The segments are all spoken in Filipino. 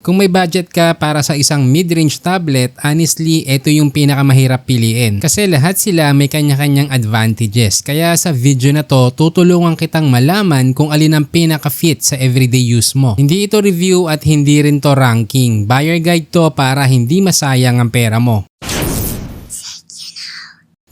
Kung may budget ka para sa isang mid-range tablet, honestly, ito yung pinakamahirap piliin. Kasi lahat sila may kanya-kanyang advantages. Kaya sa video na to, tutulungan kitang malaman kung alin ang pinaka-fit sa everyday use mo. Hindi ito review at hindi rin to ranking. Buyer guide to para hindi masayang ang pera mo.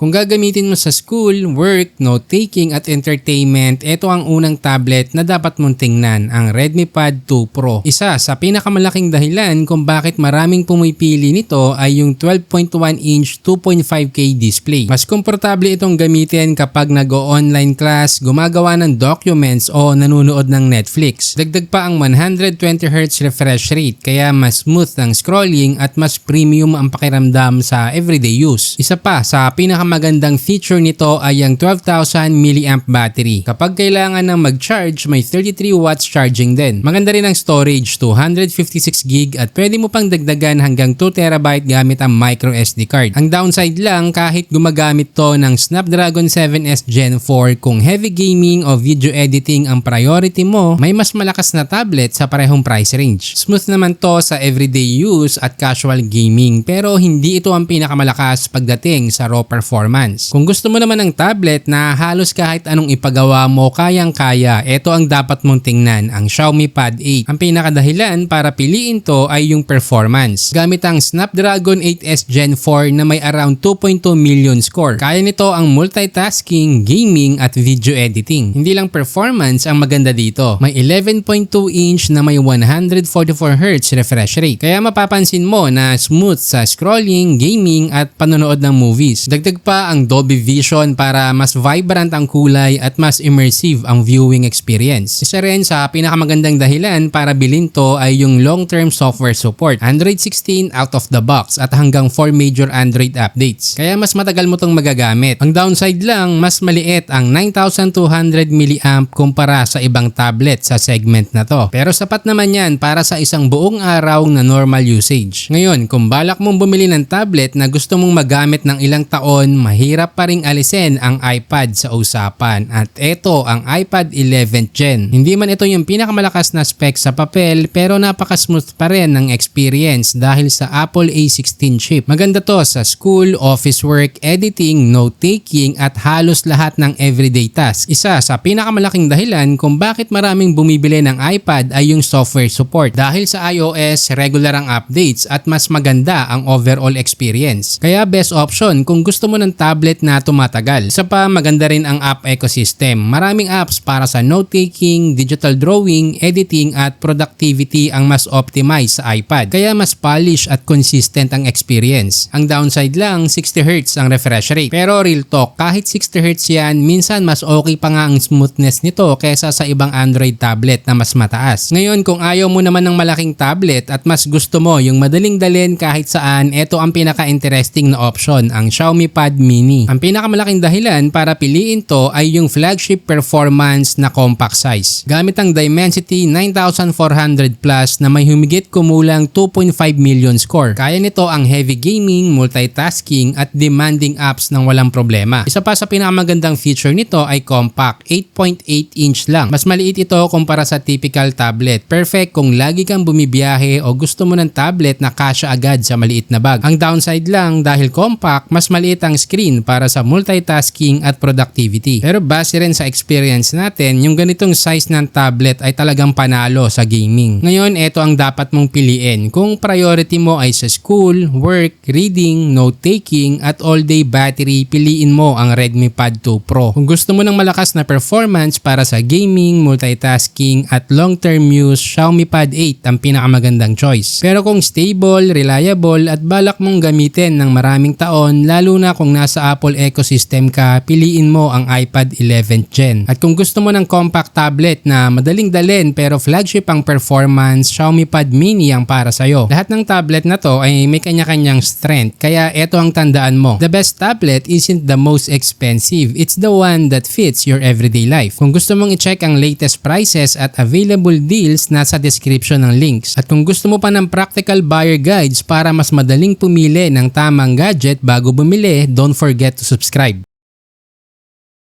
Kung gagamitin mo sa school, work, note-taking at entertainment, ito ang unang tablet na dapat mong tingnan, ang Redmi Pad 2 Pro. Isa sa pinakamalaking dahilan kung bakit maraming pumipili nito ay yung 12.1-inch 2.5K display. Mas komportable itong gamitin kapag nag-o-online class, gumagawa ng documents o nanonood ng Netflix. Dagdag pa ang 120Hz refresh rate kaya mas smooth ang scrolling at mas premium ang pakiramdam sa everyday use. Isa pa sa magandang feature nito ay ang 12,000 mAh battery. Kapag kailangan ng mag-charge, may 33 watts charging din. Maganda rin ang storage, 256GB at pwede mo pang dagdagan hanggang 2TB gamit ang microSD card. Ang downside lang, kahit gumagamit to ng Snapdragon 7S Gen 4, kung heavy gaming o video editing ang priority mo, may mas malakas na tablet sa parehong price range. Smooth naman to sa everyday use at casual gaming, pero hindi ito ang pinakamalakas pagdating sa raw performance. Kung gusto mo naman ng tablet na halos kahit anong ipagawa mo kayang-kaya, ito ang dapat mong tingnan, ang Xiaomi Pad 8. Ang pinakadahilan para piliin to ay yung performance. Gamit ang Snapdragon 8S Gen 4 na may around 2.2 million score. Kaya nito ang multitasking, gaming at video editing. Hindi lang performance ang maganda dito. May 11.2-inch na may 144Hz refresh rate. Kaya mapapansin mo na smooth sa scrolling, gaming at panonood ng movies. Dagdag pa ang Dolby Vision para mas vibrant ang kulay at mas immersive ang viewing experience. Isa rin sa pinakamagandang dahilan para bilhin to ay yung long-term software support. Android 16 out of the box at hanggang 4 major Android updates. Kaya mas matagal mo tong magagamit. Ang downside lang, mas maliit ang 9,200 mAh kumpara sa ibang tablet sa segment na to. Pero sapat naman yan para sa isang buong araw na normal usage. Ngayon, kung balak mong bumili ng tablet na gusto mong magamit ng ilang taon, mahirap pa ring alisin ang iPad sa usapan at ito ang iPad 11th Gen. Hindi man ito yung pinakamalakas na spec sa papel pero napaka-smooth pa rin ng experience dahil sa Apple A16 chip. Maganda to sa school, office work, editing, note-taking at halos lahat ng everyday tasks. Isa sa pinakamalaking dahilan kung bakit maraming bumibili ng iPad ay yung software support. Dahil sa iOS, regular ang updates at mas maganda ang overall experience. Kaya best option kung gusto mo ng tablet na tumatagal. Isa pa, maganda rin ang app ecosystem. Maraming apps para sa note-taking, digital drawing, editing at productivity ang mas optimized sa iPad. Kaya mas polish at consistent ang experience. Ang downside lang, 60Hz ang refresh rate. Pero real talk, kahit 60Hz yan, minsan mas okay pa nga ang smoothness nito kaysa sa ibang Android tablet na mas mataas. Ngayon, kung ayaw mo naman ng malaking tablet at mas gusto mo yung madaling dalhin kahit saan, ito ang pinaka-interesting na option, ang Xiaomi Pad Mini. Ang pinakamalaking dahilan para piliin to ay yung flagship performance na compact size. Gamit ang Dimensity 9400 Plus na may humigit kumulang 2.5 million score. Kaya nito ang heavy gaming, multitasking at demanding apps ng walang problema. Isa pa sa pinakamagandang feature nito ay compact, 8.8-inch lang. Mas maliit ito kumpara sa typical tablet. Perfect kung lagi kang bumibiyahe o gusto mo ng tablet na kasya agad sa maliit na bag. Ang downside lang, dahil compact, mas maliit ang screen para sa multitasking at productivity. Pero base rin sa experience natin, yung ganitong size ng tablet ay talagang panalo sa gaming. Ngayon, ito ang dapat mong piliin. Kung priority mo ay sa school, work, reading, note-taking at all-day battery, piliin mo ang Redmi Pad 2 Pro. Kung gusto mo ng malakas na performance para sa gaming, multitasking at long-term use, Xiaomi Pad 8 ang pinakamagandang choice. Pero kung stable, reliable at balak mong gamitin ng maraming taon, lalo na kung nasa Apple ecosystem ka, piliin mo ang iPad 11th Gen. At kung gusto mo ng compact tablet na madaling dalhin pero flagship ang performance, Xiaomi Pad Mini ang para sa'yo. Lahat ng tablet na to ay may kanya-kanyang strength, kaya ito ang tandaan mo. The best tablet isn't the most expensive, it's the one that fits your everyday life. Kung gusto mong i-check ang latest prices at available deals, nasa description ng links. At kung gusto mo pa ng practical buyer guides para mas madaling pumili ng tamang gadget bago bumili, don't forget to subscribe.